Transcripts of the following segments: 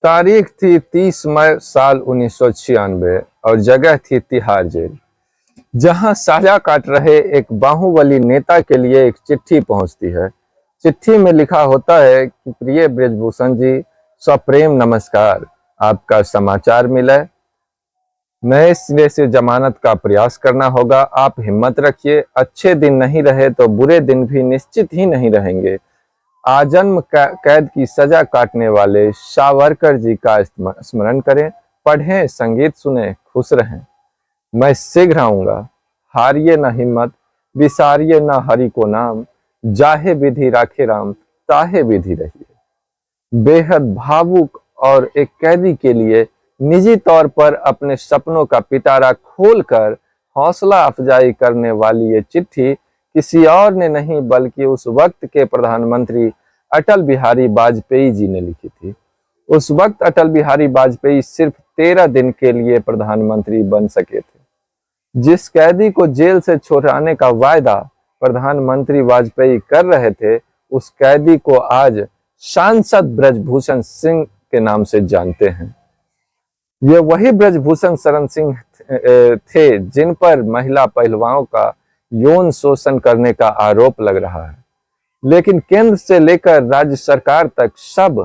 तारीख थी 30 मई साल 1996 और जगह थी तिहाड़ जेल, जहां साजा काट रहे एक बाहुबली नेता के लिए एक चिट्ठी पहुंचती है। चिट्ठी में लिखा होता है कि प्रिय बृजभूषण जी, सप्रेम नमस्कार। आपका समाचार मिला, नए सिरे से जमानत का प्रयास करना होगा। आप हिम्मत रखिए, अच्छे दिन नहीं रहे तो बुरे दिन भी निश्चित ही नहीं रहेंगे। आजन्म कैद की सजा काटने वाले सावरकर जी का स्मरण करें, पढ़ें, संगीत सुने, खुश रहें। मैं शीघ्र आऊंगा, हारिए न हिम्मत, विसारिए न हरि को नाम, जाहे विधि राखे राम, ताहे विधि रहिए। बेहद भावुक और एक कैदी के लिए निजी तौर पर अपने सपनों का पिटारा खोलकर हौसला अफजाई करने वाली ये चिट्ठी किसी और ने नहीं बल्कि उस वक्त के प्रधानमंत्री अटल बिहारी वाजपेयी जी ने लिखी थी। उस वक्त अटल बिहारी वाजपेयी सिर्फ 13 दिन के लिए प्रधानमंत्री बन सके थे। जिस कैदी को जेल से छुड़ाने का वायदा प्रधानमंत्री वाजपेयी कर रहे थे, उस कैदी को आज सांसद बृजभूषण सिंह के नाम से जानते हैं। ये वही बृजभूषण शरण सिंह थे जिन पर महिला पहलवानों का यौन शोषण करने का आरोप लग रहा है, लेकिन केंद्र से लेकर राज्य सरकार तक सब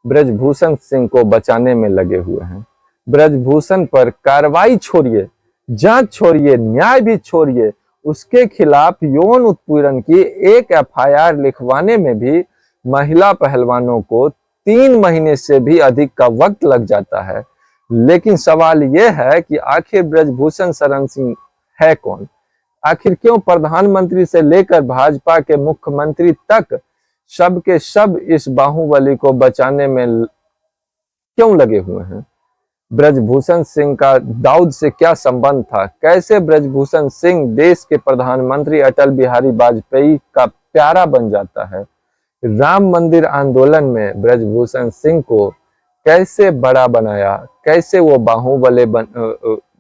बृजभूषण सिंह को बचाने में लगे हुए हैं। बृजभूषण पर कार्रवाई छोड़िए, जांच छोड़िए, न्याय भी छोड़िए, उसके खिलाफ यौन उत्पीड़न की एक एफआईआर लिखवाने में भी महिला पहलवानों को 3 महीने से भी अधिक का वक्त लग जाता है। लेकिन सवाल यह है कि आखिर बृजभूषण शरण सिंह है कौन? आखिर क्यों प्रधानमंत्री से लेकर भाजपा के मुख्यमंत्री तक सब के सब इस बाहुबली को बचाने में क्यों लगे हुए हैं? बृजभूषण सिंह का दाऊद से क्या संबंध था? कैसे बृजभूषण सिंह देश के प्रधानमंत्री अटल बिहारी वाजपेयी का प्यारा बन जाता है? राम मंदिर आंदोलन में बृजभूषण सिंह को कैसे बड़ा बनाया? कैसे वो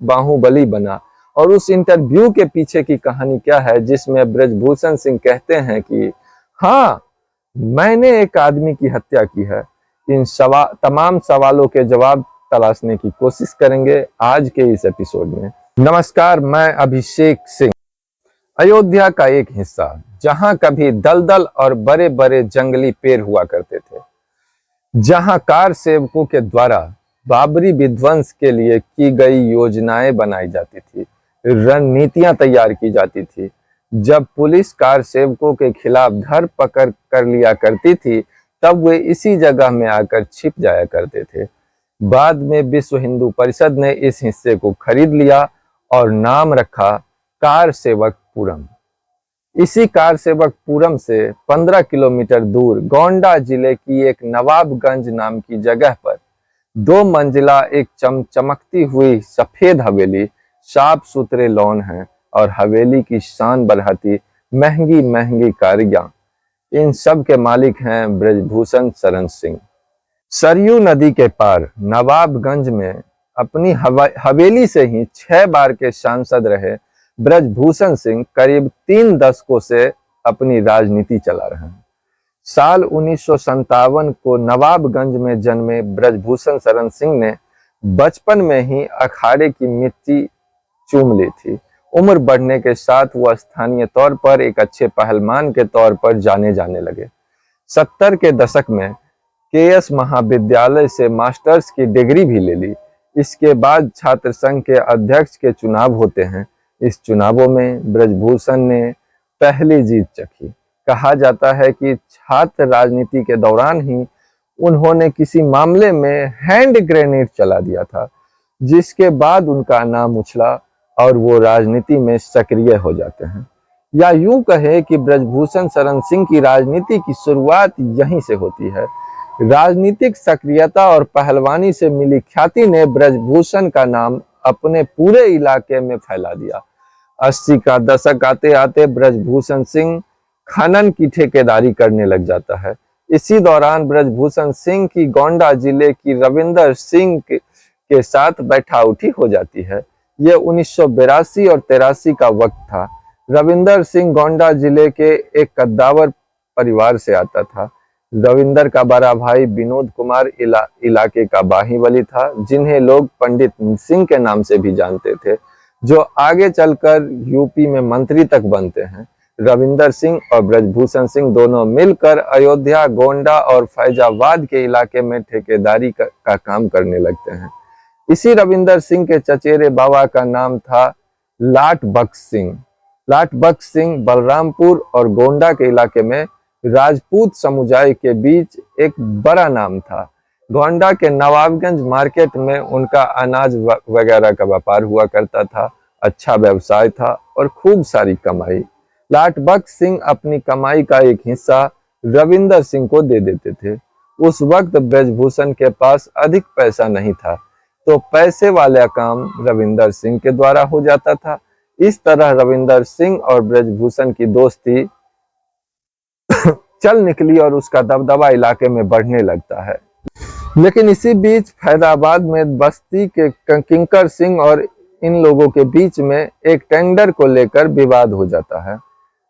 बाहुबली बना? और उस इंटरव्यू के पीछे की कहानी क्या है जिसमें बृजभूषण सिंह कहते हैं कि हाँ, मैंने एक आदमी की हत्या की है। इन तमाम सवालों के जवाब तलाशने की कोशिश करेंगे आज के इस एपिसोड में। नमस्कार, मैं अभिषेक सिंह। अयोध्या का एक हिस्सा जहां कभी दलदल और बड़े बड़े जंगली पेड़ हुआ करते थे, जहां कार सेवकों के द्वारा बाबरी विध्वंस के लिए की गई योजनाएं बनाई जाती थी, रणनीतियां तैयार की जाती थी। जब पुलिस कार सेवकों के खिलाफ धरपकड़ कर लिया करती थी, तब वे इसी जगह में आकर छिप जाया करते थे। बाद में विश्व हिंदू परिषद ने इस हिस्से को खरीद लिया और नाम रखा कार सेवकपुरम। इसी कार सेवकपुरम से 15 किलोमीटर दूर गोंडा जिले की एक नवाबगंज नाम की जगह पर 2 मंजिला एक चमकती हुई सफेद हवेली, साफ सुथरे लॉन है और हवेली की शान बढ़ाती महंगी महंगी कारियां। इन सब के मालिक हैं बृजभूषण शरण सिंह। सरयू नदी के पार नवाबगंज में अपनी हवेली से ही 6 बार के सांसद रहे बृजभूषण सिंह करीब 3 दशकों से अपनी राजनीति चला रहे हैं। साल 1957 को नवाबगंज में जन्मे बृजभूषण शरण सिंह ने बचपन में ही अखाड़े की मिट्टी चूम ली थी। उम्र बढ़ने के साथ वह स्थानीय तौर पर एक अच्छे पहलवान के तौर पर जाने लगे। 70 के दशक में केएस महाविद्यालय से मास्टर्स की डिग्री भी ले ली। इसके बाद छात्र संघ के अध्यक्ष के चुनाव होते हैं। इस चुनावों में बृजभूषण ने पहली जीत चखी। कहा जाता है कि छात्र राजनीति के दौरान ही उन्होंने किसी मामले में हैंड ग्रेनेड चला दिया था, जिसके बाद उनका नाम उछला और वो राजनीति में सक्रिय हो जाते हैं। या यूं कहे कि बृजभूषण शरण सिंह की राजनीति की शुरुआत यहीं से होती है। राजनीतिक सक्रियता और पहलवानी से मिली ख्याति ने बृजभूषण का नाम अपने पूरे इलाके में फैला दिया। 80 का दशक आते आते बृजभूषण सिंह खनन की ठेकेदारी करने लग जाता है। इसी दौरान बृजभूषण सिंह की गोंडा जिले की रविंदर सिंह के साथ बैठा उठी हो जाती है। यह 1982 और 83 का वक्त था। रविंदर सिंह गोंडा जिले के एक कद्दावर परिवार से आता था। रविंदर का बड़ा भाई विनोद कुमार इलाके का बाहुबली था, जिन्हें लोग पंडित सिंह के नाम से भी जानते थे, जो आगे चलकर यूपी में मंत्री तक बनते हैं। रविंदर सिंह और ब्रजभूषण सिंह दोनों मिलकर अयोध्या, गोंडा और फैजाबाद के इलाके में ठेकेदारी का काम करने लगते हैं। इसी रविंदर सिंह के चचेरे बाबा का नाम था लाट बख्श सिंह। लाट बख्श सिंह बलरामपुर और गोंडा के इलाके में राजपूत समुदाय के बीच एक बड़ा नाम था। गोंडा के नवाबगंज मार्केट में उनका अनाज वगैरह का व्यापार हुआ करता था। अच्छा व्यवसाय था और खूब सारी कमाई। लाट बख्श सिंह अपनी कमाई का एक हिस्सा रविंदर सिंह को दे देते थे। उस वक्त ब्रजभूषण के पास अधिक पैसा नहीं था, तो पैसे वाला काम रविंदर सिंह के द्वारा हो जाता था। इस तरह रविंदर सिंह और ब्रजभूषण की दोस्ती चल निकली और उसका दबदबा इलाके में बढ़ने लगता है। लेकिन इसी बीच फैजाबाद में बस्ती के किंकर सिंह और इन लोगों के बीच में एक टेंडर को लेकर विवाद हो जाता है।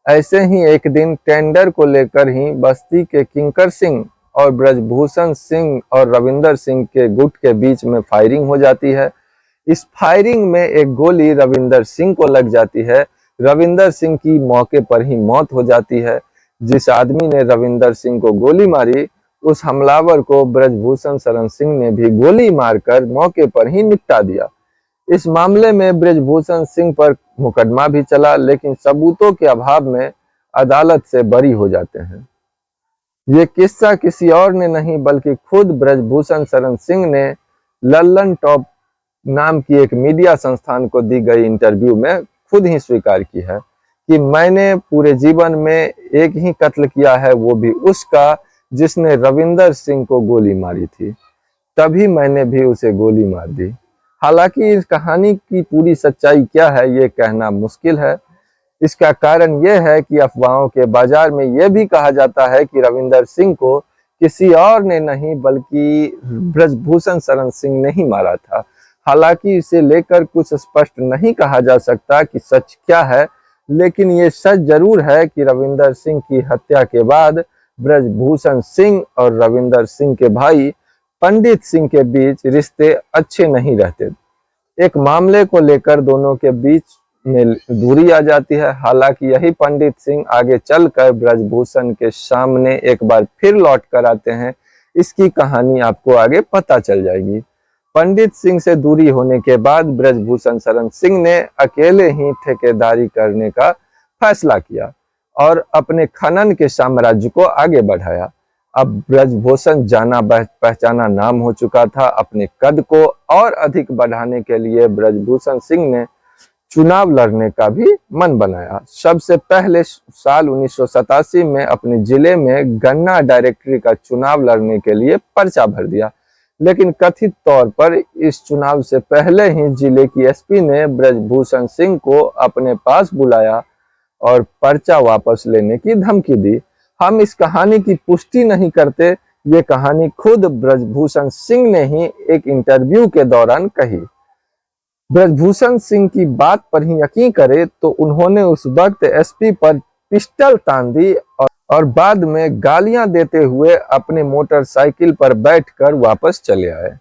ऐसे ही एक दिन टेंडर को लेकर ही बस्ती के किंकर सिंह और ब्रजभूषण सिंह और रविंदर सिंह के गुट के बीच में फायरिंग हो जाती है। इस फायरिंग में एक गोली रविंदर सिंह को लग जाती है। रविंदर सिंह की मौके पर ही मौत हो जाती है। जिस आदमी ने रविंदर सिंह को गोली मारी, उस हमलावर को ब्रजभूषण शरण सिंह ने भी गोली मारकर मौके पर ही निपटा दिया। इस मामले में ब्रजभूषण सिंह पर मुकदमा भी चला, लेकिन सबूतों के अभाव में अदालत से बरी हो जाते हैं। ये किस्सा किसी और ने नहीं बल्कि खुद ब्रजभूषण शरण सिंह ने लल्लन टॉप नाम की एक मीडिया संस्थान को दी गई इंटरव्यू में खुद ही स्वीकार की है कि मैंने पूरे जीवन में एक ही कत्ल किया है, वो भी उसका जिसने रविंदर सिंह को गोली मारी थी। तभी मैंने भी उसे गोली मार दी। हालांकि इस कहानी की पूरी सच्चाई क्या है ये कहना मुश्किल है। इसका कारण यह है कि अफवाहों के बाजार में यह भी कहा जाता है कि रविंदर सिंह को किसी और ने नहीं बल्कि ब्रजभूषण शरण सिंह ने ही मारा था। हालांकि इसे लेकर कुछ स्पष्ट नहीं कहा जा सकता कि सच क्या है, लेकिन ये सच जरूर है कि रविंदर सिंह की हत्या के बाद ब्रजभूषण सिंह और रविंदर सिंह के भाई पंडित सिंह के बीच रिश्ते अच्छे नहीं रहते। एक मामले को लेकर दोनों के बीच में दूरी आ जाती है। हालांकि यही पंडित सिंह आगे चलकर ब्रजभूषण के सामने एक बार फिर लौट कर आते हैं। इसकी कहानी आपको आगे पता चल जाएगी। पंडित सिंह से दूरी होने के बाद ब्रजभूषण शरण सिंह ने अकेले ही ठेकेदारी करने का फैसला किया और अपने खनन के साम्राज्य को आगे बढ़ाया। अब ब्रजभूषण जाना पहचाना नाम हो चुका था। अपने कद को और अधिक बढ़ाने के लिए ब्रजभूषण सिंह ने चुनाव लड़ने का भी मन बनाया। सबसे पहले साल 1987 में अपने जिले में गन्ना डायरेक्टरी का चुनाव लड़ने के लिए पर्चा भर दिया, लेकिन कथित तौर पर इस चुनाव से पहले ही जिले की एसपी ने ब्रजभूषण सिंह को अपने पास बुलाया और पर्चा वापस लेने की धमकी दी। हम इस कहानी की पुष्टि नहीं करते, ये कहानी खुद ब्रजभूषण सिंह ने ही एक इंटरव्यू के दौरान कही। ब्रजभूषण सिंह की बात पर ही यकीन करे तो उन्होंने उस वक्त एसपी पर पिस्टल तान दी और बाद में गालियां देते हुए अपने मोटरसाइकिल पर बैठकर वापस चले आए।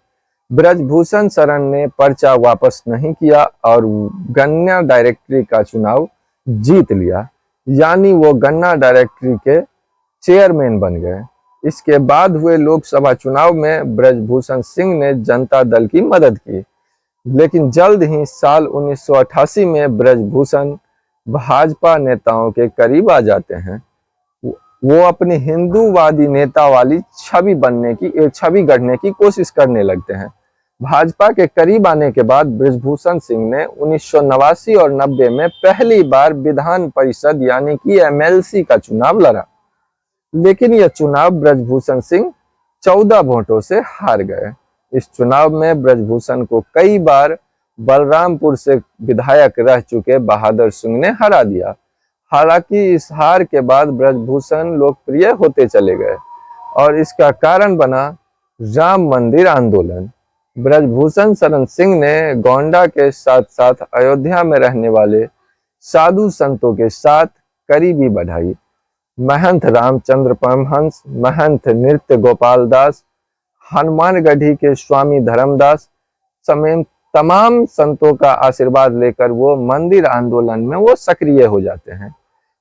ब्रजभूषण शरण ने पर्चा वापस नहीं किया और गन्ना डायरेक्टरी का चुनाव जीत लिया, यानी वो गन्ना डायरेक्टरी के चेयरमैन बन गए। इसके बाद हुए लोकसभा चुनाव में ब्रजभूषण सिंह ने जनता दल की मदद की, लेकिन जल्द ही साल 1988 में ब्रजभूषण भाजपा नेताओं के करीब आ जाते हैं। वो अपनी हिंदूवादी नेता वाली छवि गढ़ने की कोशिश करने लगते हैं। भाजपा के करीब आने के बाद ब्रजभूषण सिंह ने 1989 और 90 में पहली बार विधान परिषद यानी कि एमएलसी का चुनाव लड़ा, लेकिन यह चुनाव ब्रजभूषण सिंह 14 वोटों से हार गए। इस चुनाव में ब्रजभूषण को कई बार बलरामपुर से विधायक रह चुके बहादुर सिंह ने हरा दिया। हालांकि इस हार के बाद ब्रजभूषण लोकप्रिय होते चले गए और इसका कारण बना राम मंदिर आंदोलन। ब्रजभूषण शरण सिंह ने गोंडा के साथ साथ अयोध्या में रहने वाले साधु संतों के साथ करीबी बढ़ाई। महंत रामचंद्र परमहंस, महंत नृत्य गोपाल दास, हनुमानगढ़ी के स्वामी धर्मदास समेत तमाम संतों का आशीर्वाद लेकर वो मंदिर आंदोलन में वो सक्रिय हो जाते हैं।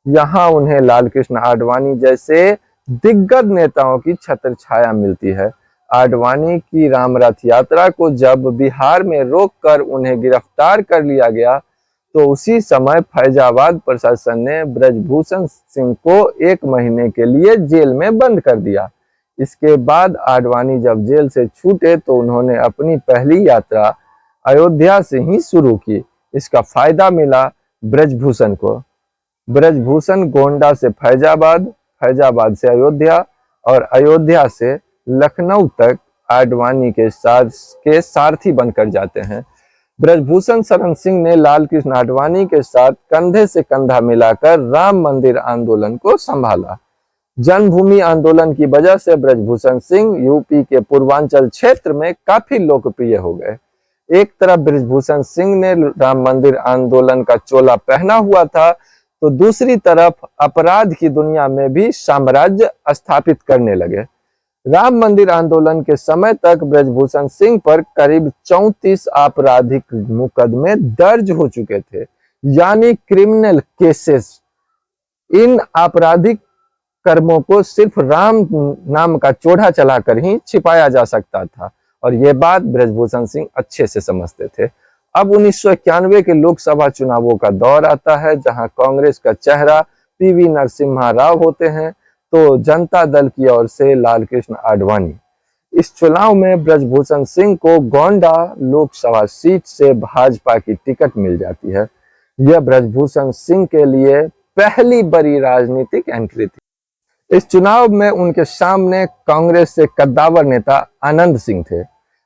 यहाँ उन्हें लाल कृष्ण आडवाणी जैसे दिग्गज नेताओं की छत्र छाया मिलती है। आडवाणी की राम रथ यात्रा को जब बिहार में रोककर उन्हें गिरफ्तार कर लिया गया तो उसी समय फैजाबाद प्रशासन ने ब्रजभूषण सिंह को 1 महीने के लिए जेल में बंद कर दिया। इसके बाद आडवाणी जब जेल से छूटे तो उन्होंने अपनी पहली यात्रा अयोध्या से ही शुरू की। इसका फायदा मिला ब्रजभूषण को। ब्रजभूषण गोंडा से फैजाबाद, फैजाबाद से अयोध्या और अयोध्या से लखनऊ तक आडवाणी के सारथी बनकर जाते हैं। ब्रजभूषण शरण सिंह ने लाल कृष्ण आडवाणी के साथ कंधे से कंधा मिलाकर राम मंदिर आंदोलन को संभाला। जन्मभूमि आंदोलन की वजह से ब्रजभूषण सिंह यूपी के पूर्वांचल क्षेत्र में काफी लोकप्रिय हो गए। एक तरफ ब्रजभूषण सिंह ने राम मंदिर आंदोलन का चोला पहना हुआ था तो दूसरी तरफ अपराध की दुनिया में भी साम्राज्य स्थापित करने लगे। राम मंदिर आंदोलन के समय तक ब्रजभूषण सिंह पर करीब 34 आपराधिक मुकदमे दर्ज हो चुके थे, यानी क्रिमिनल केसेस। इन आपराधिक कर्मों को सिर्फ राम नाम का चोढ़ा चलाकर ही छिपाया जा सकता था और ये बात ब्रजभूषण सिंह अच्छे से समझते थे। अब 1991 के लोकसभा चुनावों का दौर आता है जहां कांग्रेस का चेहरा पीवी नरसिम्हा राव होते हैं तो जनता दल की ओर से लाल कृष्ण आडवाणी। इस चुनाव में ब्रजभूषण सिंह को गोंडा लोकसभा सीट से भाजपा की टिकट मिल जाती है। यह ब्रजभूषण सिंह के लिए पहली बड़ी राजनीतिक एंट्री थी। इस चुनाव में उनके सामने कांग्रेस से कद्दावर नेता आनंद सिंह थे,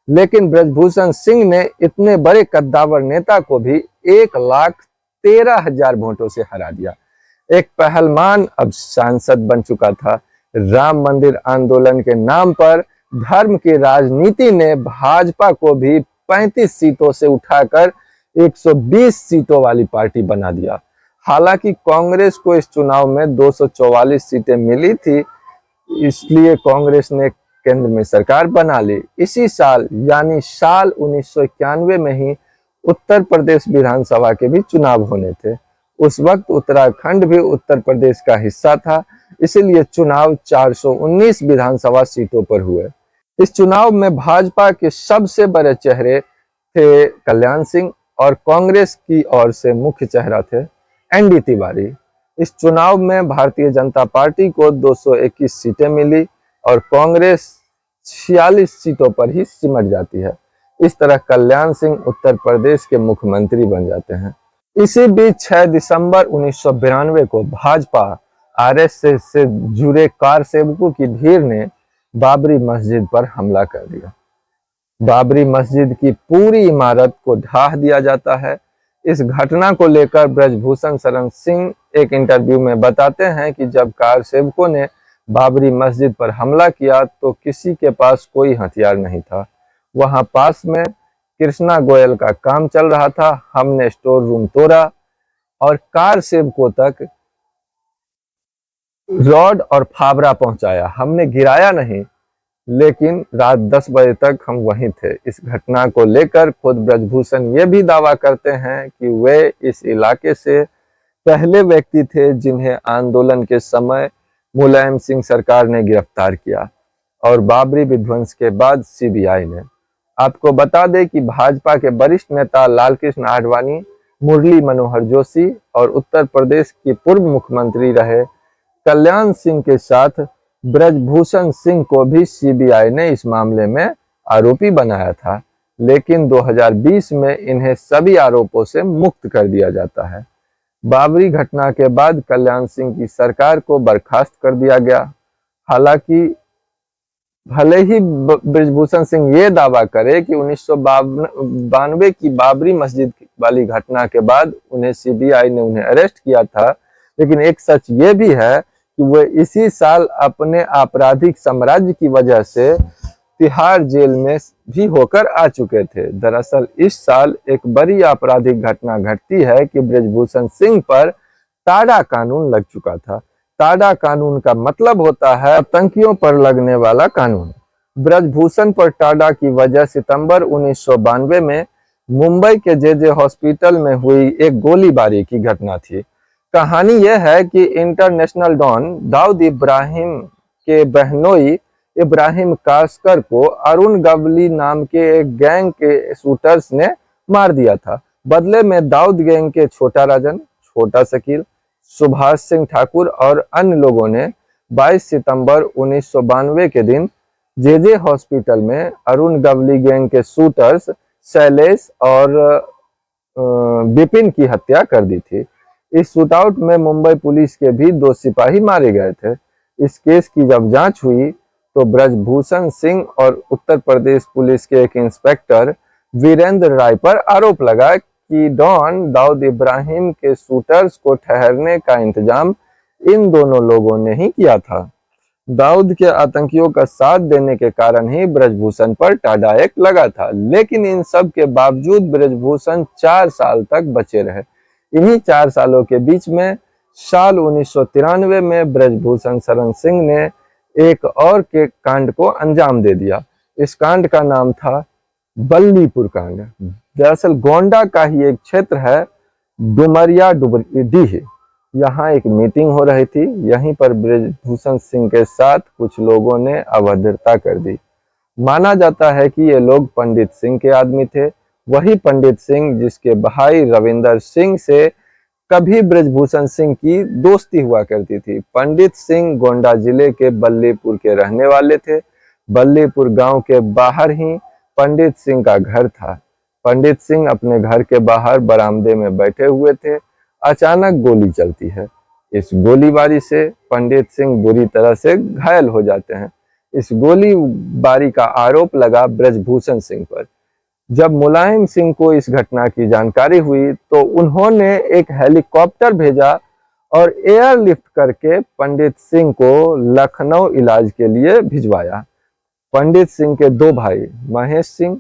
लेकिन ब्रजभूषण सिंह ने इतने बड़े कद्दावर नेता को भी 1,13,000 वोटों से हरा दिया। एक पहलवान अब सांसद बन चुका था। राम मंदिर आंदोलन के नाम पर धर्म की राजनीति ने भाजपा को भी 35 सीटों से उठाकर 120 सीटों वाली पार्टी बना दिया। हालांकि कांग्रेस को इस चुनाव में 244 सीटें मिली थी, इसलिए कांग्रेस ने केंद्र में सरकार बना ली। इसी साल यानी साल 1991 में ही उत्तर प्रदेश विधानसभा के भी चुनाव होने थे। उस वक्त उत्तराखंड भी उत्तर प्रदेश का हिस्सा था, इसलिए चुनाव 419 विधानसभा सीटों पर हुए। इस चुनाव में भाजपा के सबसे बड़े चेहरे थे कल्याण सिंह और कांग्रेस की ओर से मुख्य चेहरा थे एनडी तिवारी। इस चुनाव में भारतीय जनता पार्टी को 221 सीटें मिली और कांग्रेस 46 सीटों पर ही सिमट जाती है। इस तरह कल्याण सिंह उत्तर प्रदेश के मुख्यमंत्री बन जाते हैं। इसी बीच 6 दिसंबर 1992 को भाजपा आरएसएस से जुड़े कार सेवकों की भीड़ ने बाबरी मस्जिद पर हमला कर दिया। बाबरी मस्जिद की पूरी इमारत को ढा दिया जाता है। इस घटना को लेकर ब्रजभूषण शरण सिंह एक इंटरव्यू में बताते हैं कि जब कार सेवकों ने बाबरी मस्जिद पर हमला किया तो किसी के पास कोई हथियार नहीं था। वहां पास में कृष्णा गोयल का काम चल रहा था। हमने स्टोर रूम तोड़ा और कार सेवकों तक रॉड और फावड़ा पहुंचाया। हमने गिराया नहीं, लेकिन रात 10 बजे तक हम वहीं थे। इस घटना को लेकर खुद ब्रजभूषण ये भी दावा करते हैं कि वे इस इलाके से पहले व्यक्ति थे जिन्हें आंदोलन के समय मुलायम सिंह सरकार ने गिरफ्तार किया और बाबरी विध्वंस के बाद सीबीआई ने। आपको बता दें कि भाजपा के वरिष्ठ नेता लालकृष्ण आडवाणी, मुरली मनोहर जोशी और उत्तर प्रदेश के पूर्व मुख्यमंत्री रहे कल्याण सिंह के साथ ब्रजभूषण सिंह को भी सीबीआई ने इस मामले में आरोपी बनाया था, लेकिन 2020 में इन्हें सभी आरोपों से मुक्त कर दिया जाता है। बाबरी घटना के बाद कल्याण सिंह की सरकार को बर्खास्त कर दिया गया। हालांकि भले ही ब्रजभूषण सिंह ये दावा करे कि 1992 की बाबरी मस्जिद वाली घटना के बाद उन्हें सीबीआई ने उन्हें अरेस्ट किया था, लेकिन एक सच ये भी है कि वे इसी साल अपने आपराधिक साम्राज्य की वजह से तिहाड़ जेल में भी होकर आ चुके थे। दरअसल इस साल एक बड़ी आपराधिक घटना घटती है कि ब्रजभूषण सिंह पर टाडा कानून लग चुका था। टाडा कानून का मतलब होता है आतंकियों पर लगने वाला कानून। ब्रजभूषण पर टाडा की वजह सितंबर 1992 में मुंबई के जे हॉस्पिटल में हुई एक गोलीबारी की घटना थी। कहानी यह है कि इंटरनेशनल डॉन दाऊद इब्राहिम के बहनोई इब्राहिम कास्कर को अरुण गवली नाम के एक गैंग के शूटर्स ने मार दिया था। बदले में दाऊद गैंग के छोटा राजन, छोटा शकील, सुभाष सिंह ठाकुर और अन्य लोगों ने 22 सितंबर 1992 के दिन जे हॉस्पिटल में अरुण गवली गैंग के शूटर्स शैलेश और विपिन की हत्या कर दी थी। इस शूटआउट में मुंबई पुलिस के भी 2 सिपाही मारे गए थे। इस केस की जब जांच हुई तो ब्रजभूषण सिंह और उत्तर प्रदेश पुलिस के एक इंस्पेक्टर वीरेंद्र राय पर आरोप लगा कि डॉन दाऊद इब्राहिम के शूटर्स को ठहरने का इंतजाम इन दोनों लोगों ने ही किया था। दाऊद के आतंकियों का साथ देने के कारण ही ब्रजभूषण पर टाडा एक्ट लगा था, लेकिन इन सब के बावजूद ब्रजभूषण 4 साल तक बचे रहे। इन्हीं 4 सालों के बीच में साल 1993 में ब्रजभूषण शरण सिंह ने एक और के कांड को अंजाम दे दिया। इस कांड का नाम था बल्लीपुर कांड। दरअसल गोंडा का ही एक क्षेत्र है डुमरिया डीह। यहाँ एक मीटिंग हो रही थी। यहीं पर ब्रजभूषण सिंह के साथ कुछ लोगों ने अभद्रता कर दी। माना जाता है कि ये लोग पंडित सिंह के आदमी थे। वही पंडित सिंह जिसके भाई रविंदर सिंह से कभी ब्रजभूषण सिंह की दोस्ती हुआ करती थी। पंडित सिंह गोंडा जिले के बल्लीपुर के रहने वाले थे। बल्लीपुर गांव के बाहर ही पंडित सिंह का घर था। पंडित सिंह अपने घर के बाहर बरामदे में बैठे हुए थे। अचानक गोली चलती है। इस गोलीबारी से पंडित सिंह बुरी तरह से घायल हो जाते हैं। इस गोलीबारी का आरोप लगा ब्रजभूषण सिंह पर। जब मुलायम सिंह को इस घटना की जानकारी हुई तो उन्होंने एक हेलीकॉप्टर भेजा और एयरलिफ्ट करके पंडित सिंह को लखनऊ इलाज के लिए भिजवाया। पंडित सिंह के 2 भाई महेश सिंह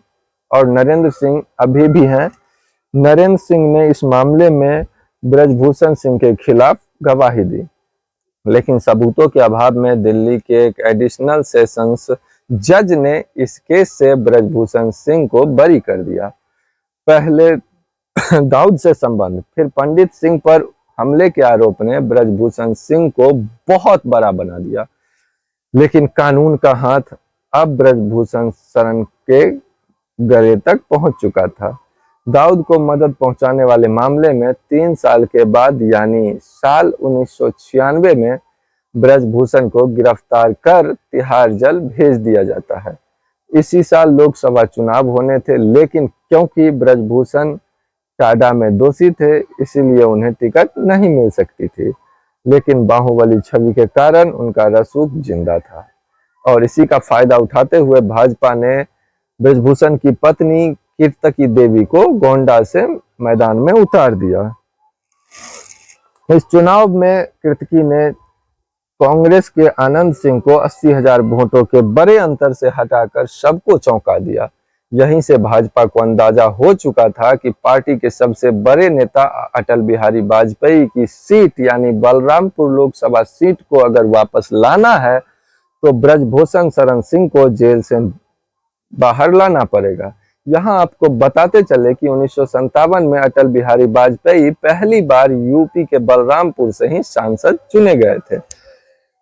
और नरेंद्र सिंह अभी भी हैं। नरेंद्र सिंह ने इस मामले में ब्रजभूषण सिंह के खिलाफ गवाही दी, लेकिन सबूतों के अभाव में दिल्ली के एक एडिशनल सेशंस जज ने इस केस से ब्रजभूषण सिंह को बरी कर दिया। पहले दाऊद से संबंध, फिर पंडित सिंह पर हमले के आरोप ने ब्रजभूषण सिंह को बहुत बड़ा बना दिया। लेकिन कानून का हाथ अब ब्रजभूषण शरण के गले तक पहुंच चुका था। दाऊद को मदद पहुंचाने वाले मामले में 3 साल के बाद यानी साल 1996 में ब्रजभूषण को गिरफ्तार कर तिहाड़ जेल भेज दिया जाता है। इसी साल लोकसभा चुनाव होने थे, लेकिन क्योंकि ब्रजभूषण टाडा में दोषी थे इसीलिए उन्हें टिकट नहीं मिल सकती थी। लेकिन बाहुबली छवि के कारण उनका रसूख जिंदा था और इसी का फायदा उठाते हुए भाजपा ने ब्रजभूषण की पत्नी कीर्तकी देवी को गोंडा से मैदान में उतार दिया। इस चुनाव में कीर्तकी ने कांग्रेस के आनंद सिंह को 80,000 वोटों के बड़े अंतर से हटाकर सबको चौंका दिया। यहीं से भाजपा को अंदाजा हो चुका था कि पार्टी के सबसे बड़े नेता अटल बिहारी वाजपेयी की सीट यानी बलरामपुर लोकसभा सीट को अगर वापस लाना है तो ब्रजभूषण शरण सिंह को जेल से बाहर लाना पड़ेगा। यहाँ आपको बताते चले कि 1957 में अटल बिहारी वाजपेयी पहली बार यूपी के बलरामपुर से ही सांसद चुने गए थे।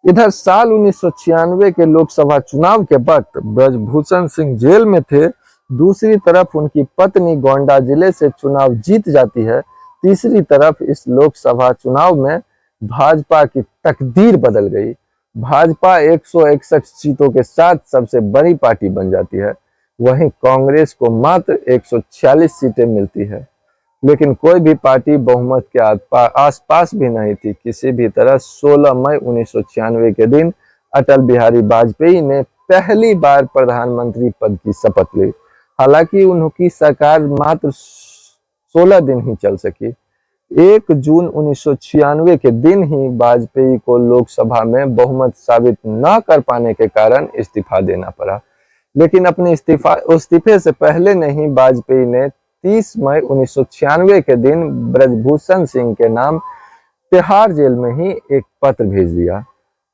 इधर साल 1996 के लोकसभा चुनाव के वक्त ब्रजभूषण सिंह जेल में थे। दूसरी तरफ उनकी पत्नी गोंडा जिले से चुनाव जीत जाती है। तीसरी तरफ इस लोकसभा चुनाव में भाजपा की तकदीर बदल गई। भाजपा 161 सीटों के साथ सबसे बड़ी पार्टी बन जाती है। वहीं कांग्रेस को मात्र 146 सीटें मिलती है। लेकिन कोई भी पार्टी बहुमत के आसपास भी नहीं थी। किसी भी तरह 16 मई 1996 के दिन अटल बिहारी वाजपेयी ने पहली बार प्रधानमंत्री पद की शपथ ली। हालांकि उनकी सरकार मात्र 16 दिन ही चल सकी। 1 जून 1996 के दिन ही वाजपेयी को लोकसभा में बहुमत साबित न कर पाने के कारण इस्तीफा देना पड़ा। लेकिन अपने इस्तीफे से पहले नहीं वाजपेयी ने 30 मई 1996 के दिन ब्रजभूषण सिंह के नाम तिहाड़ जेल में ही एक पत्र भेज दिया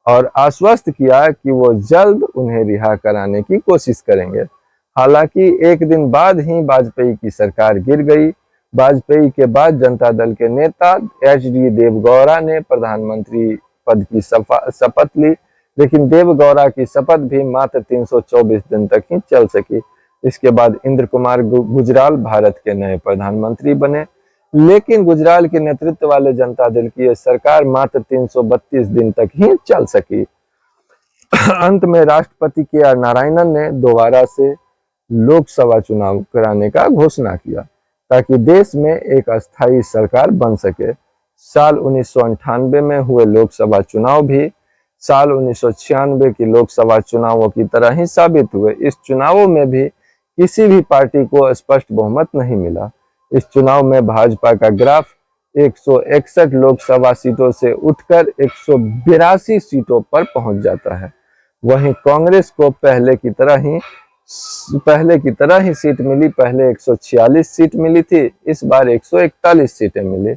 और आश्वस्त किया कि वो जल्द उन्हें रिहा कराने की कोशिश करेंगे। हालांकि एक दिन बाद ही वाजपेयी की सरकार गिर गई। वाजपेयी के बाद जनता दल के नेता एच.डी. देवगौड़ा ने प्रधानमंत्री पद की शपथ ली, लेकिन देवगौड़ा की शपथ भी मात्र 324 दिन तक ही चल सकी। इसके बाद इंद्र कुमार गुजराल भारत के नए प्रधानमंत्री बने, लेकिन गुजराल के नेतृत्व वाले जनता दल की यह सरकार मात्र 332 दिन तक ही चल सकी। अंत में राष्ट्रपति के नारायणन ने दोबारा से लोकसभा चुनाव कराने का घोषणा किया ताकि देश में एक अस्थायी सरकार बन सके। साल 1998 में हुए लोकसभा चुनाव भी साल 1996 की लोकसभा चुनावों की तरह ही साबित हुए। इस चुनावों में भी किसी भी पार्टी को स्पष्ट बहुमत नहीं मिला। इस चुनाव में भाजपा का ग्राफ 161 लोकसभा सीटों से उठकर 182 सीटों पर पहुंच जाता है। वहीं कांग्रेस को पहले की तरह ही सीट मिली। पहले 146 सीट मिली थी, इस बार 141 सीटें मिली।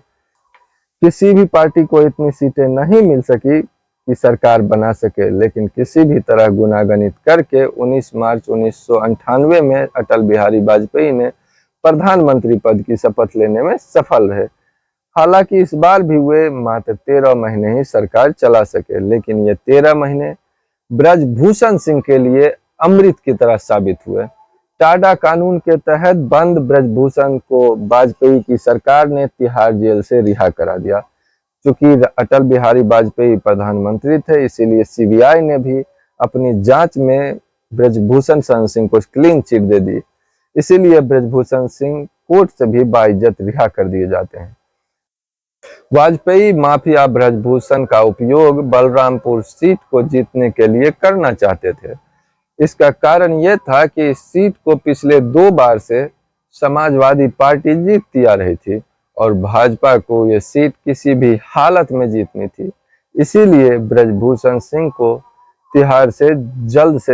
किसी भी पार्टी को इतनी सीटें नहीं मिल सकी कि सरकार बना सके, लेकिन किसी भी तरह गुनागणित करके 19 मार्च 1998 में अटल बिहारी वाजपेयी ने प्रधानमंत्री पद की शपथ लेने में सफल रहे। हालांकि इस बार भी वे मात्र 13 महीने ही सरकार चला सके, लेकिन ये 13 महीने ब्रजभूषण सिंह के लिए अमृत की तरह साबित हुए। टाडा कानून के तहत बंद ब्रजभूषण को वाजपेयी की सरकार ने तिहाड़ जेल से रिहा करा दिया। चूंकि अटल बिहारी वाजपेयी प्रधानमंत्री थे, इसीलिए सीबीआई ने भी अपनी जांच में ब्रजभूषण शरण सिंह को क्लीन चिट दे दी। इसीलिए ब्रजभूषण सिंह कोर्ट से भी बाइज्जत रिहा कर दिए जाते हैं। वाजपेयी माफिया ब्रजभूषण का उपयोग बलरामपुर सीट को जीतने के लिए करना चाहते थे। इसका कारण यह था कि इस सीट को पिछले 2 बार से समाजवादी पार्टी जीतती आ रही थी और भाजपा को यह सीट किसी भी हालत में जीतनी थी। इसीलिए ब्रजभूषण सिंह को तिहाड़ से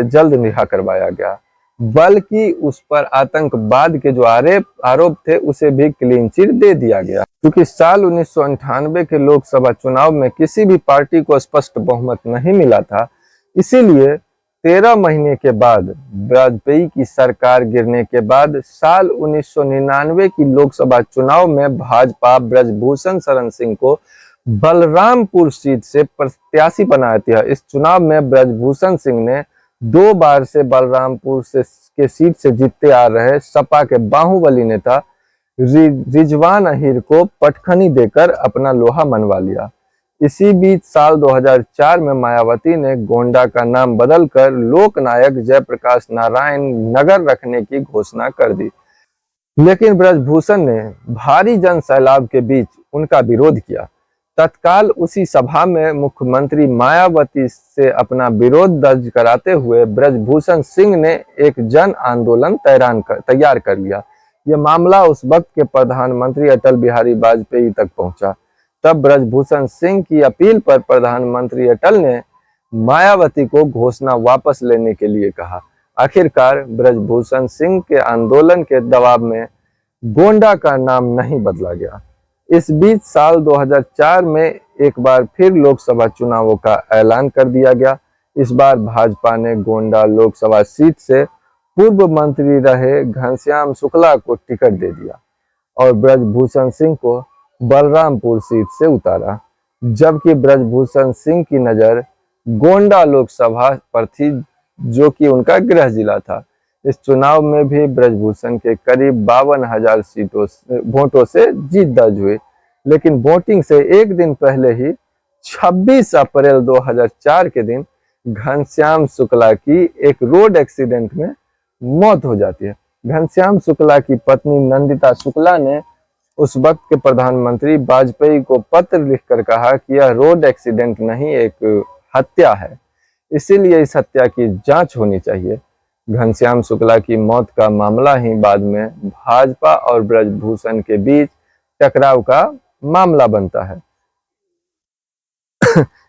जल्द रिहा करवाया गया, बल्कि उस पर आतंकवाद के जो आरोप थे उसे भी क्लीन चिट दे दिया गया। क्योंकि साल 1998 के लोकसभा चुनाव में किसी भी पार्टी को स्पष्ट बहुमत नहीं मिला था, इसीलिए 13 महीने के बाद वाजपेयी की सरकार गिरने के बाद साल 1999 की लोकसभा चुनाव में भाजपा ब्रजभूषण शरण सिंह को बलरामपुर सीट से प्रत्याशी बनाया था। इस चुनाव में ब्रजभूषण सिंह ने 2 बार से बलरामपुर के सीट से जीतते आ रहे सपा के बाहुबली नेता रिजवान अहीर को पटखनी देकर अपना लोहा मनवा लिया। इसी बीच साल 2004 में मायावती ने गोंडा का नाम बदलकर लोकनायक जयप्रकाश नारायण नगर रखने की घोषणा कर दी, लेकिन ब्रजभूषण ने भारी जन सैलाब के बीच उनका विरोध किया। तत्काल उसी सभा में मुख्यमंत्री मायावती से अपना विरोध दर्ज कराते हुए ब्रजभूषण सिंह ने एक जन आंदोलन तैयार कर लिया। यह मामला उस वक्त के प्रधानमंत्री अटल बिहारी वाजपेयी तक पहुंचा। तब ब्रजभूषण सिंह की अपील पर प्रधानमंत्री अटल ने मायावती को घोषणा वापस लेने के लिए कहा। आखिरकार ब्रजभूषण सिंह के आंदोलन के दबाव में गोंडा का नाम नहीं बदला गया। इस बीच साल 2004 में एक बार फिर लोकसभा चुनावों का ऐलान कर दिया गया। इस बार भाजपा ने गोंडा लोकसभा सीट से पूर्व मंत्री रहे घनश्याम शुक्ला को टिकट दे दिया और ब्रजभूषण सिंह को बलरामपुर सीट से उतारा, जबकि ब्रजभूषण सिंह की नजर गोंडा लोकसभा पर थी, जो कि उनका गृह जिला था। इस चुनाव में भी ब्रजभूषण के करीब 52,000 वोटों से जीत दर्ज हुई, लेकिन वोटिंग से एक दिन पहले ही 26 अप्रैल 2004 के दिन घनश्याम शुक्ला की एक रोड एक्सीडेंट में मौत हो जाती है। घनश्याम शुक्ला की पत्नी नंदिता शुक्ला ने उस वक्त के प्रधानमंत्री वाजपेयी को पत्र लिखकर कहा कि यह रोड एक्सीडेंट नहीं, एक हत्या है, इसीलिए इस हत्या की जांच होनी चाहिए। घनश्याम शुक्ला की मौत का मामला ही बाद में भाजपा और ब्रजभूषण के बीच टकराव का मामला बनता है।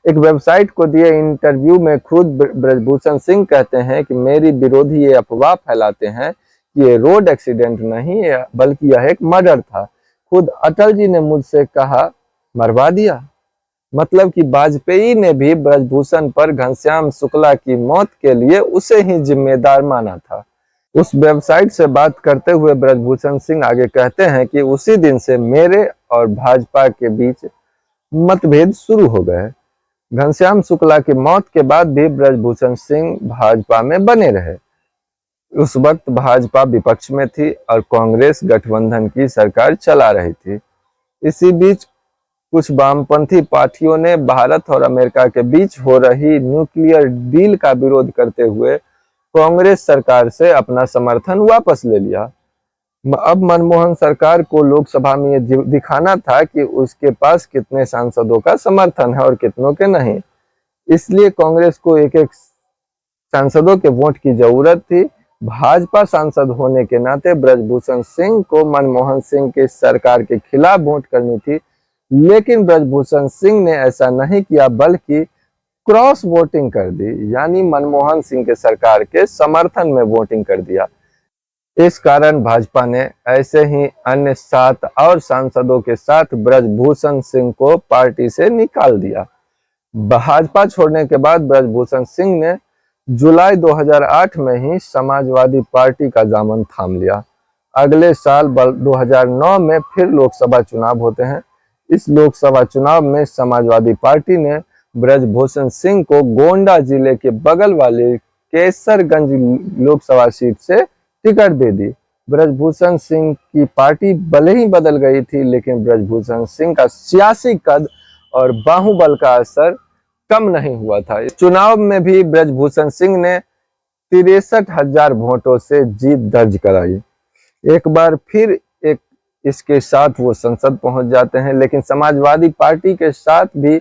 एक वेबसाइट को दिए इंटरव्यू में खुद ब्रजभूषण सिंह कहते हैं कि मेरी विरोधी ये अफवाह फैलाते हैं कि ये रोड एक्सीडेंट नहीं है, बल्कि यह एक मर्डर था। खुद अटल जी ने मुझसे कहा मरवा दिया, मतलब कि वाजपेयी ने भी ब्रजभूषण पर घनश्याम शुक्ला की मौत के लिए उसे ही जिम्मेदार माना था। उस वेबसाइट से बात करते हुए ब्रजभूषण सिंह आगे कहते हैं कि उसी दिन से मेरे और भाजपा के बीच मतभेद शुरू हो गए। घनश्याम शुक्ला की मौत के बाद भी ब्रजभूषण सिंह भाजपा में बने रहे। उस वक्त भाजपा विपक्ष में थी और कांग्रेस गठबंधन की सरकार चला रही थी। इसी बीच कुछ वामपंथी पार्टियों ने भारत और अमेरिका के बीच हो रही न्यूक्लियर डील का विरोध करते हुए कांग्रेस सरकार से अपना समर्थन वापस ले लिया। अब मनमोहन सरकार को लोकसभा में ये दिखाना था कि उसके पास कितने सांसदों का समर्थन है और कितनों के नहीं। इसलिए कांग्रेस को एक एक सांसदों के वोट की जरूरत थी। भाजपा सांसद होने के नाते ब्रजभूषण सिंह को मनमोहन सिंह के सरकार के खिलाफ वोट करनी थी, लेकिन ब्रजभूषण सिंह ने ऐसा नहीं किया बल्कि क्रॉस वोटिंग कर दी, यानी मनमोहन सिंह के सरकार के समर्थन में वोटिंग कर दिया। इस कारण भाजपा ने ऐसे ही अन्य 7 और सांसदों के साथ ब्रजभूषण सिंह को पार्टी से निकाल दिया। भाजपा छोड़ने के बाद ब्रजभूषण सिंह ने जुलाई 2008 में ही समाजवादी पार्टी का दामन थाम लिया। अगले साल 2009 में फिर लोकसभा चुनाव होते हैं। इस लोकसभा चुनाव में समाजवादी पार्टी ने ब्रजभूषण सिंह को गोंडा जिले के बगल वाले केसरगंज लोकसभा सीट से टिकट दे दी। ब्रजभूषण सिंह की पार्टी भले ही बदल गई थी, लेकिन ब्रजभूषण सिंह का सियासी कद और बाहुबल का असर कम नहीं हुआ था। इस चुनाव में भी ब्रजभूषण सिंह ने 63,000 वोटों से जीत दर्ज कराई। एक बार फिर इसके साथ वो संसद पहुंच जाते हैं, लेकिन समाजवादी पार्टी के साथ भी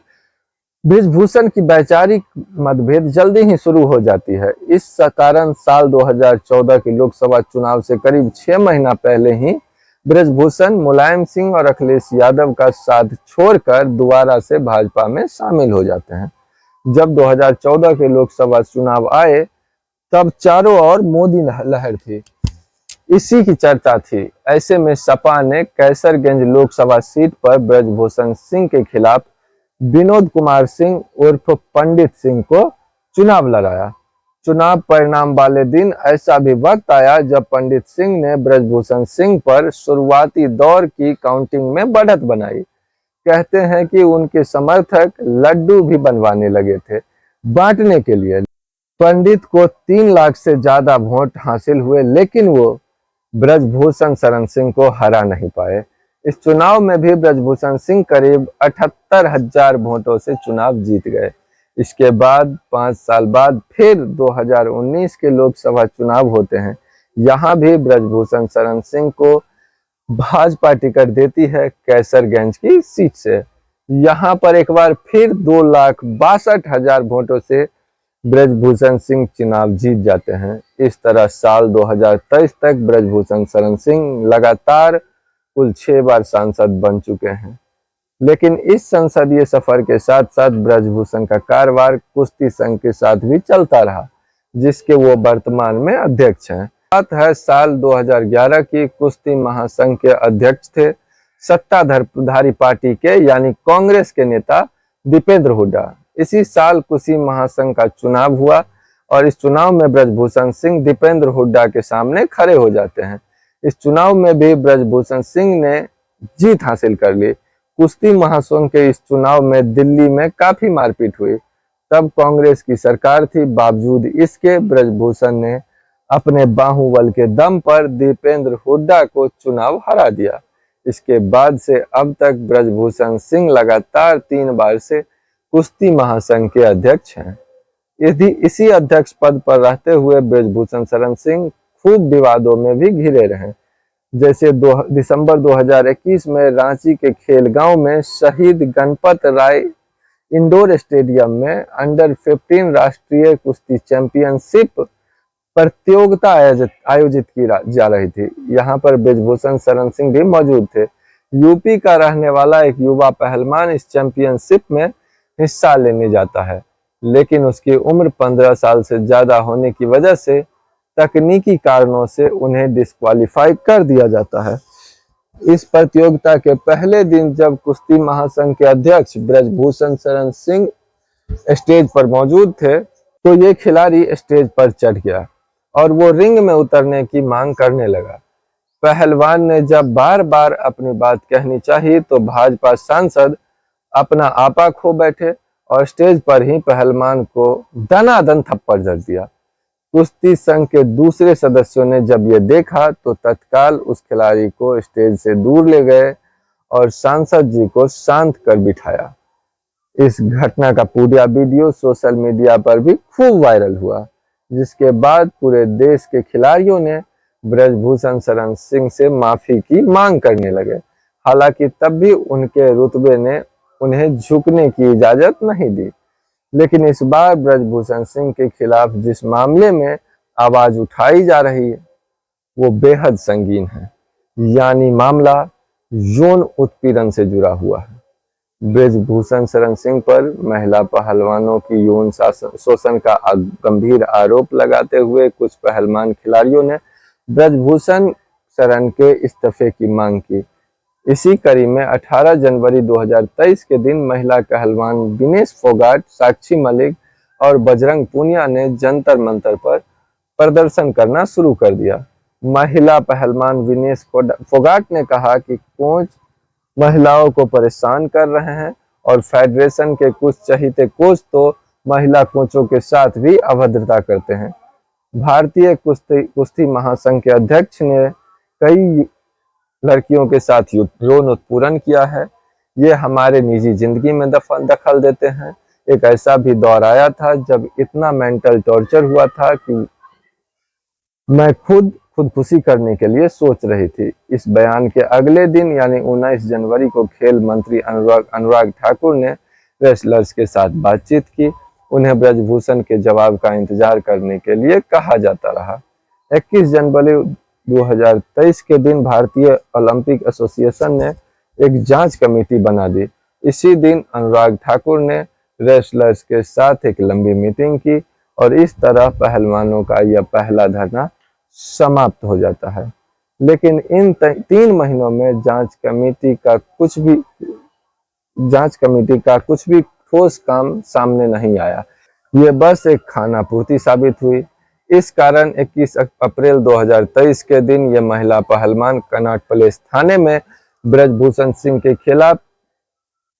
ब्रजभूषण की वैचारिक मतभेद जल्दी ही शुरू हो जाती है। इस कारण साल 2014 के लोकसभा चुनाव से करीब 6 महीना पहले ही ब्रजभूषण मुलायम सिंह और अखिलेश यादव का साथ छोड़कर दोबारा से भाजपा में शामिल हो जाते हैं। जब 2014 के लोकसभा चुनाव आए तब चारों ओर मोदी लहर थी, इसी की चर्चा थी। ऐसे में सपा ने कैसरगंज लोकसभा सीट पर ब्रजभूषण सिंह के खिलाफ विनोद कुमार सिंह उर्फ पंडित सिंह को चुनाव लड़ाया। चुनाव परिणाम वाले दिन ऐसा भी वक्त आया जब पंडित सिंह ने ब्रजभूषण सिंह पर शुरुआती दौर की काउंटिंग में बढ़त बनाई। कहते हैं कि उनके समर्थक लड्डू भी बनवाने लगे थे बांटने के लिए। पंडित को 3 लाख से ज्यादा वोट हासिल हुए, लेकिन वो ब्रजभूषण शरण सिंह को हरा नहीं पाए। इस चुनाव में भी ब्रजभूषण सिंह करीब 78,000 वोटों से चुनाव जीत गए। इसके बाद 5 साल बाद फिर 2019 के लोकसभा चुनाव होते हैं। यहाँ भी ब्रजभूषण शरण सिंह को भाजपा टिकट देती है कैसरगंज की सीट से। यहाँ पर एक बार फिर 2,62,000 वोटों से ब्रजभूषण सिंह चुनाव जीत जाते हैं। इस तरह साल 2023 तक ब्रजभूषण शरण सिंह लगातार कुल 6 बार सांसद बन चुके हैं। लेकिन इस संसदीय सफर के साथ साथ ब्रजभूषण का कारोबार कुश्ती संघ के साथ भी चलता रहा, जिसके वो वर्तमान में अध्यक्ष हैं। बात है साल 2011 की। कुश्ती महासंघ के अध्यक्ष थे सत्ताधारी पार्टी के यानी कांग्रेस के नेता दीपेंद्र हुड्डा। इसी साल कुश्ती महासंघ का चुनाव हुआ और इस चुनाव में ब्रजभूषण सिंह दीपेंद्र हुड्डा के सामने खड़े हो जाते हैं। इस चुनाव में भी ब्रजभूषण सिंह ने जीत हासिल कर ली। कुश्ती महासंघ के इस चुनाव में दिल्ली में काफी मारपीट हुई। तब कांग्रेस की सरकार थी, बावजूद इसके ब्रजभूषण ने अपने बाहुबल के दम पर दीपेंद्र हुड्डा को चुनाव हरा दिया। इसके बाद से अब तक ब्रजभूषण सिंह लगातार 3 बार से कुश्ती महासंघ के अध्यक्ष हैं। इसी अध्यक्ष पद पर रहते हुए ब्रजभूषण शरण सिंह खूब विवादों में भी घिरे रहे। जैसे दिसंबर 2021 में रांची के खेलगांव में शहीद गणपत राय इंडोर स्टेडियम में अंडर 15 राष्ट्रीय कुश्ती चैंपियनशिप प्रतियोगिता आयोजित की जा रही थी। यहाँ पर ब्रजभूषण शरण सिंह भी मौजूद थे। यूपी का रहने वाला एक युवा पहलवान इस चैंपियनशिप में हिस्सा लेने जाता है, लेकिन उसकी उम्र 15 साल से ज्यादा होने की वजह से तकनीकी कारणों से उन्हें डिस्क्वालीफाई कर दिया जाता है। इस प्रतियोगिता के पहले दिन जब कुश्ती महासंघ के अध्यक्ष ब्रजभूषण शरण सिंह स्टेज पर मौजूद थे तो ये खिलाड़ी स्टेज पर चढ़ गया और वो रिंग में उतरने की मांग करने लगा। पहलवान ने जब बार बार अपनी बात कहनी चाहिए तो भाजपा सांसद अपना आपा खो बैठे और स्टेज पर ही पहलवान को दनादन थप्पड़ जड़ दिया। कुश्ती संघ के दूसरे सदस्यों ने जब ये देखा तो तत्काल उस खिलाड़ी को स्टेज से दूर ले गए और सांसद जी को शांत कर बिठाया। इस घटना का पूरा वीडियो सोशल मीडिया पर भी खूब वायरल हुआ, जिसके बाद पूरे देश के खिलाड़ियों ने ब्रजभूषण शरण सिंह से माफी की मांग करने लगे। हालांकि तब भी उनके रुतबे ने उन्हें झुकने की इजाजत नहीं दी, लेकिन इस बार ब्रजभूषण सिंह के खिलाफ जिस मामले में आवाज उठाई जा रही है वो बेहद संगीन है, यानी मामला यौन उत्पीड़न से जुड़ा हुआ है। ब्रजभूषण शरण सिंह पर महिला पहलवानों की यौन शोषण का गंभीर आरोप लगाते हुए कुछ पहलवान खिलाड़ियों ने ब्रजभूषण शरण के इस्तीफे की मांग की। इसी कड़ी में 18 जनवरी 2023 के दिन महिला पहलवान विनेश फोगाट, साक्षी मलिक और बजरंग पूनिया ने जंतर मंतर पर प्रदर्शन करना शुरू कर दिया। महिला पहलवान विनेश फोगाट ने कहा कि कोच महिलाओं को परेशान कर रहे हैं और फेडरेशन के कुछ चहीते कोच तो महिला कोचों के साथ भी अभद्रता करते हैं। भारतीय कुश्ती महासंघ के अध्यक्ष ने कई लड़कियों के साथ यौन उत्पीड़न किया है। ये हमारे निजी जिंदगी में दखल देते हैं। एक ऐसा भी दौर आया था जब इतना मेंटल टॉर्चर हुआ था कि मैं खुदकुशी करने के लिए सोच रही थी। इस बयान के अगले दिन यानी 19 जनवरी को खेल मंत्री अनुराग ठाकुर ने रेसलर्स के साथ बातचीत की। उन्हें ब्रजभूषण के जवाब का इंतजार करने के लिए कहा जाता रहा। 21 जनवरी 2023 के दिन भारतीय ओलंपिक एसोसिएशन ने एक जांच कमेटी बना दी। इसी दिन अनुराग ठाकुर ने रेसलर्स के साथ एक लंबी मीटिंग की और इस तरह पहलवानों का यह पहला धरना समाप्त हो जाता है। लेकिन इन 3 महीनों में जांच कमेटी का कुछ भी ठोस काम सामने नहीं आया। ये बस एक खाना पूर्ति साबित हुई। इस कारण 21 अप्रैल 2023 के दिन यह महिला पहलवान कनॉट प्लेस थाने में ब्रजभूषण सिंह के खिलाफ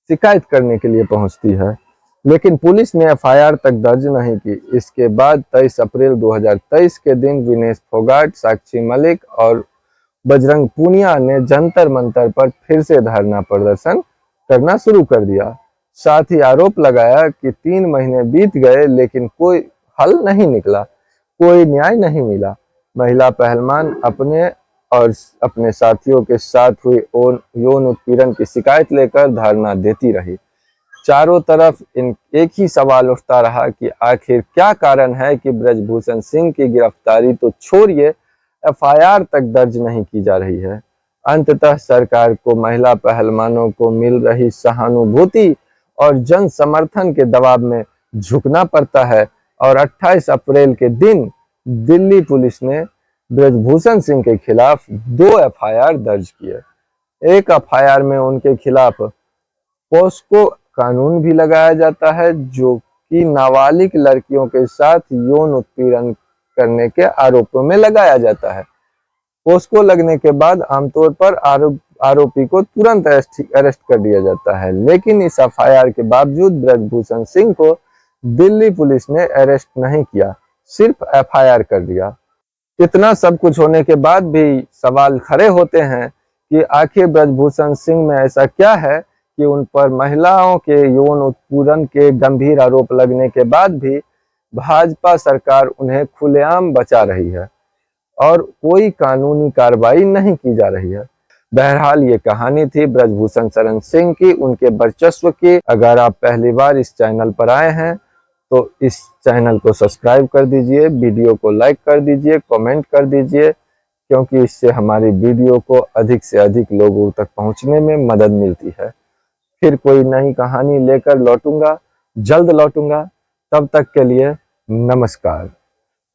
शिकायत करने के लिए पहुंचती है, लेकिन पुलिस ने एफआईआर तक दर्ज नहीं की। इसके बाद 23 अप्रैल 2023 के दिन विनेश फोगाट, साक्षी मलिक और बजरंग पूनिया ने जंतर मंतर पर फिर से धरना प्रदर्शन करना शुरू कर दिया। साथ ही आरोप लगाया कि 3 महीने बीत गए लेकिन कोई हल नहीं निकला, कोई न्याय नहीं मिला। महिला पहलवान अपने और अपने साथियों के साथ हुई यौन उत्पीड़न की शिकायत लेकर धरना देती रही। चारों तरफ एक ही सवाल उठता रहा कि आखिर क्या कारण है कि ब्रजभूषण सिंह की गिरफ्तारी तो छोड़िए, एफआईआर तक दर्ज नहीं की जा रही है। अंततः सरकार को महिला पहलवानों को मिल रही सहानुभूति और जन समर्थन के दबाव में झुकना पड़ता है और 28 अप्रैल के दिन दिल्ली पुलिस ने ब्रजभूषण सिंह के खिलाफ 2 एफआईआर दर्ज किए। एक एफआईआर में उनके खिलाफ पोस्को कानून भी लगाया जाता है, जो कि नाबालिग लड़कियों के साथ यौन उत्पीड़न करने के आरोपों में लगाया जाता है। पोस्को लगने के बाद आमतौर पर आरोपी को तुरंत अरेस्ट कर दिया जाता है, लेकिन इस एफआईआर के बावजूद ब्रजभूषण सिंह को दिल्ली पुलिस ने अरेस्ट नहीं किया, सिर्फ एफआईआर कर दिया। इतना सब कुछ होने के बाद भी सवाल खड़े होते हैं कि आखिर ब्रजभूषण सिंह में ऐसा क्या है कि उन पर महिलाओं के यौन उत्पीड़न के गंभीर आरोप लगने के बाद भी भाजपा सरकार उन्हें खुलेआम बचा रही है और कोई कानूनी कार्रवाई नहीं की जा रही है। बहरहाल ये कहानी थी ब्रजभूषण शरण सिंह की, उनके वर्चस्व की। अगर आप पहली बार इस चैनल पर आए हैं तो इस चैनल को सब्सक्राइब कर दीजिए, वीडियो को लाइक कर दीजिए, कमेंट कर दीजिए, क्योंकि इससे हमारी वीडियो को अधिक से अधिक लोगों तक पहुंचने में मदद मिलती है। फिर कोई नई कहानी लेकर लौटूंगा, जल्द लौटूंगा। तब तक के लिए नमस्कार।